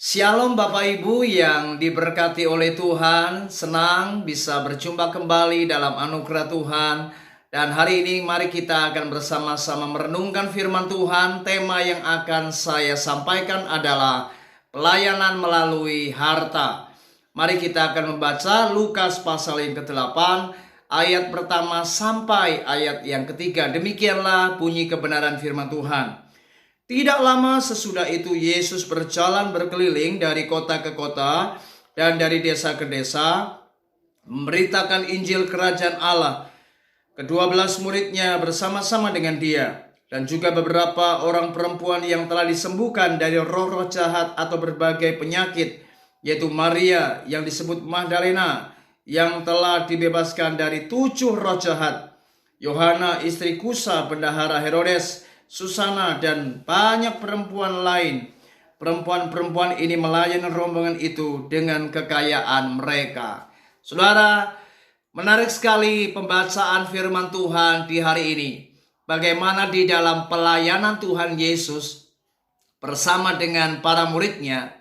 Shalom Bapak Ibu yang diberkati oleh Tuhan, senang bisa berjumpa kembali dalam anugerah Tuhan. Dan hari ini mari kita akan bersama-sama merenungkan firman Tuhan. Tema yang akan saya sampaikan adalah pelayanan melalui harta. Mari kita akan membaca Lukas pasal yang ke-8 ayat pertama sampai ayat yang ketiga. Demikianlah bunyi kebenaran firman Tuhan. Tidak lama sesudah itu Yesus berjalan berkeliling dari kota ke kota dan dari desa ke desa, memberitakan Injil Kerajaan Allah. Ke-12 muridnya bersama-sama dengan dia, dan juga beberapa orang perempuan yang telah disembuhkan dari roh-roh jahat atau berbagai penyakit, yaitu Maria yang disebut Magdalena, yang telah dibebaskan dari 7 roh jahat, Yohana istri Kusa bendahara Herodes, Susana, dan banyak perempuan lain. Perempuan-perempuan ini melayani rombongan itu dengan kekayaan mereka. Saudara, menarik sekali pembacaan firman Tuhan di hari ini. Bagaimana di dalam pelayanan Tuhan Yesus bersama dengan para muridnya,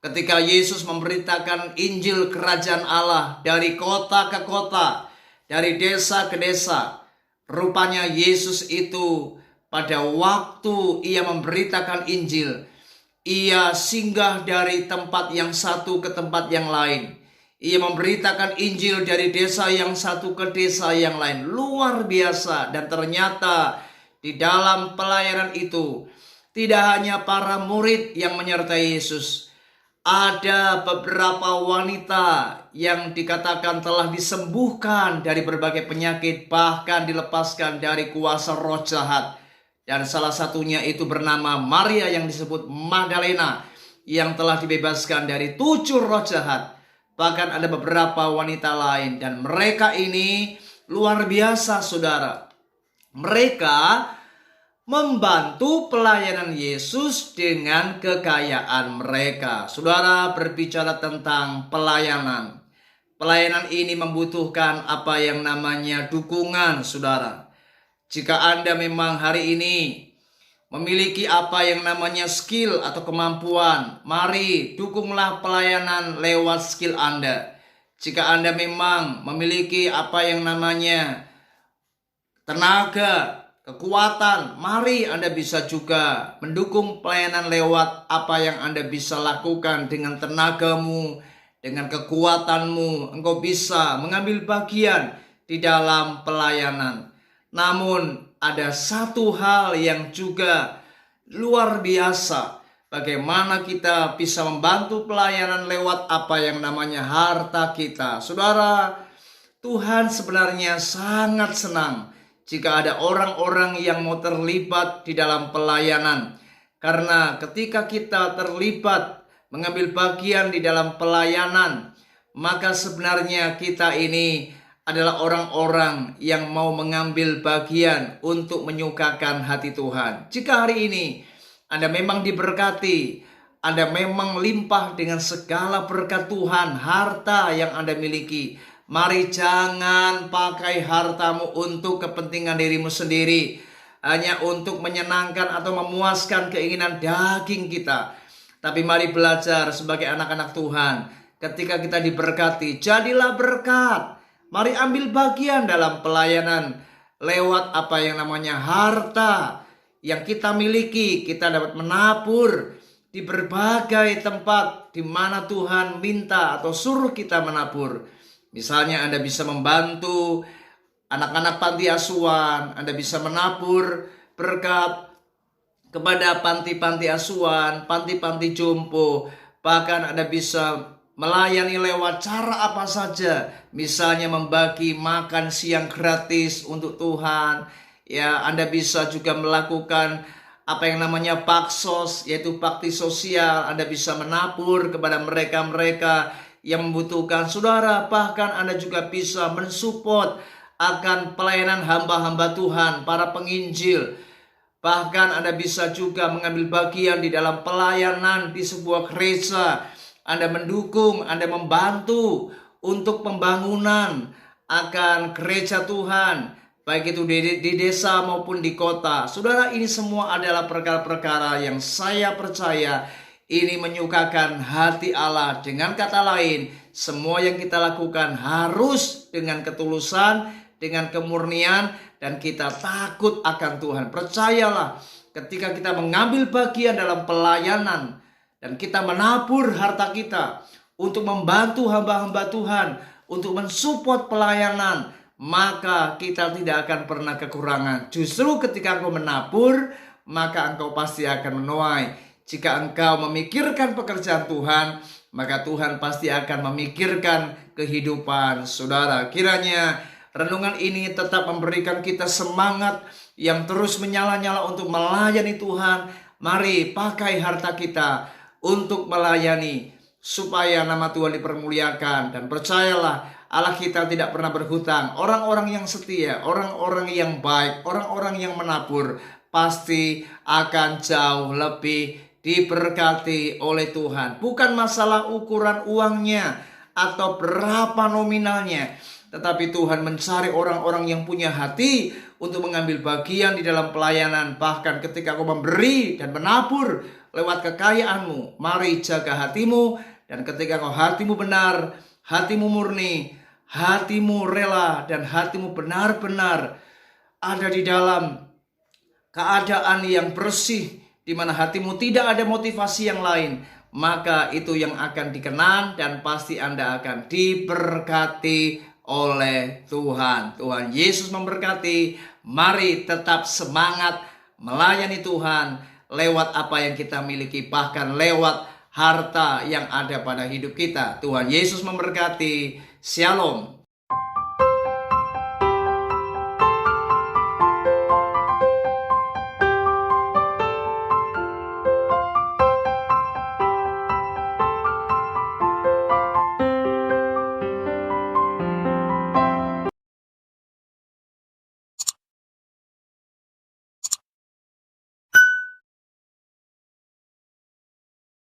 ketika Yesus memberitakan Injil Kerajaan Allah dari kota ke kota, dari desa ke desa, rupanya Yesus itu pada waktu ia memberitakan Injil, ia singgah dari tempat yang satu ke tempat yang lain. Ia memberitakan Injil dari desa yang satu ke desa yang lain. Luar biasa. Dan ternyata di dalam pelayanan itu tidak hanya para murid yang menyertai Yesus. Ada beberapa wanita yang dikatakan telah disembuhkan dari berbagai penyakit, bahkan dilepaskan dari kuasa roh jahat. Dan salah satunya itu bernama Maria yang disebut Magdalena, yang telah dibebaskan dari 7 roh jahat. Bahkan ada beberapa wanita lain, dan mereka ini luar biasa, saudara. Mereka membantu pelayanan Yesus dengan kekayaan mereka. Saudara, berbicara tentang pelayanan. Pelayanan ini membutuhkan apa yang namanya dukungan, saudara. Jika Anda memang hari ini memiliki apa yang namanya skill atau kemampuan, mari dukunglah pelayanan lewat skill Anda. Jika Anda memang memiliki apa yang namanya tenaga, kekuatan, mari Anda bisa juga mendukung pelayanan lewat apa yang Anda bisa lakukan dengan tenagamu, dengan kekuatanmu. Engkau bisa mengambil bagian di dalam pelayanan. Namun ada satu hal yang juga luar biasa, bagaimana kita bisa membantu pelayanan lewat apa yang namanya harta kita. Saudara, Tuhan sebenarnya sangat senang jika ada orang-orang yang mau terlibat di dalam pelayanan. Karena ketika kita terlibat mengambil bagian di dalam pelayanan, maka sebenarnya kita ini adalah orang-orang yang mau mengambil bagian untuk menyukakan hati Tuhan. Jika hari ini Anda memang diberkati, Anda memang limpah dengan segala berkat Tuhan, harta yang Anda miliki, mari jangan pakai hartamu untuk kepentingan dirimu sendiri, hanya untuk menyenangkan atau memuaskan keinginan daging kita. Tapi mari belajar sebagai anak-anak Tuhan, ketika kita diberkati, jadilah berkat. Mari ambil bagian dalam pelayanan lewat apa yang namanya harta yang kita miliki. Kita dapat menabur di berbagai tempat di mana Tuhan minta atau suruh kita menabur. Misalnya Anda bisa membantu anak-anak panti asuhan, Anda bisa menabur berkat kepada panti-panti asuhan, panti-panti jompo. Bahkan Anda bisa melayani lewat cara apa saja. Misalnya membagi makan siang gratis untuk Tuhan. Ya, Anda bisa juga melakukan apa yang namanya baksos, yaitu bakti sosial. Anda bisa menabur kepada mereka-mereka yang membutuhkan. Saudara, bahkan Anda juga bisa mensupport akan pelayanan hamba-hamba Tuhan, para penginjil. Bahkan Anda bisa juga mengambil bagian di dalam pelayanan di sebuah gereja. Anda mendukung, Anda membantu untuk pembangunan akan gereja Tuhan, baik itu di desa maupun di kota. Saudara, ini semua adalah perkara-perkara yang saya percaya Ini menyukakan hati Allah. Dengan kata lain, semua yang kita lakukan harus dengan ketulusan, dengan kemurnian, dan kita takut akan Tuhan. Percayalah, ketika kita mengambil bagian dalam pelayanan dan kita menabur harta kita untuk membantu hamba-hamba Tuhan, untuk mensupport pelayanan, maka kita tidak akan pernah kekurangan. Justru ketika engkau menabur, maka engkau pasti akan menuai. Jika engkau memikirkan pekerjaan Tuhan, maka Tuhan pasti akan memikirkan kehidupan saudara. Kiranya renungan ini tetap memberikan kita semangat yang terus menyala-nyala untuk melayani Tuhan. Mari pakai harta kita untuk melayani, supaya nama Tuhan dipermuliakan. Dan percayalah, Allah kita tidak pernah berhutang. Orang-orang yang setia, orang-orang yang baik, orang-orang yang menabur, pasti akan jauh lebih diberkati oleh Tuhan. Bukan masalah ukuran uangnya atau berapa nominalnya, tetapi Tuhan mencari orang-orang yang punya hati untuk mengambil bagian di dalam pelayanan. Bahkan ketika kau memberi dan menabur lewat kekayaanmu, mari jaga hatimu. Dan ketika kau hatimu benar, hatimu murni, hatimu rela, dan hatimu benar-benar ada di dalam keadaan yang bersih, di mana hatimu tidak ada motivasi yang lain, maka itu yang akan dikenan dan pasti Anda akan diberkati oleh Tuhan. Tuhan Yesus memberkati. Mari tetap semangat melayani Tuhan lewat apa yang kita miliki, bahkan lewat harta yang ada pada hidup kita. Tuhan Yesus memberkati. Shalom.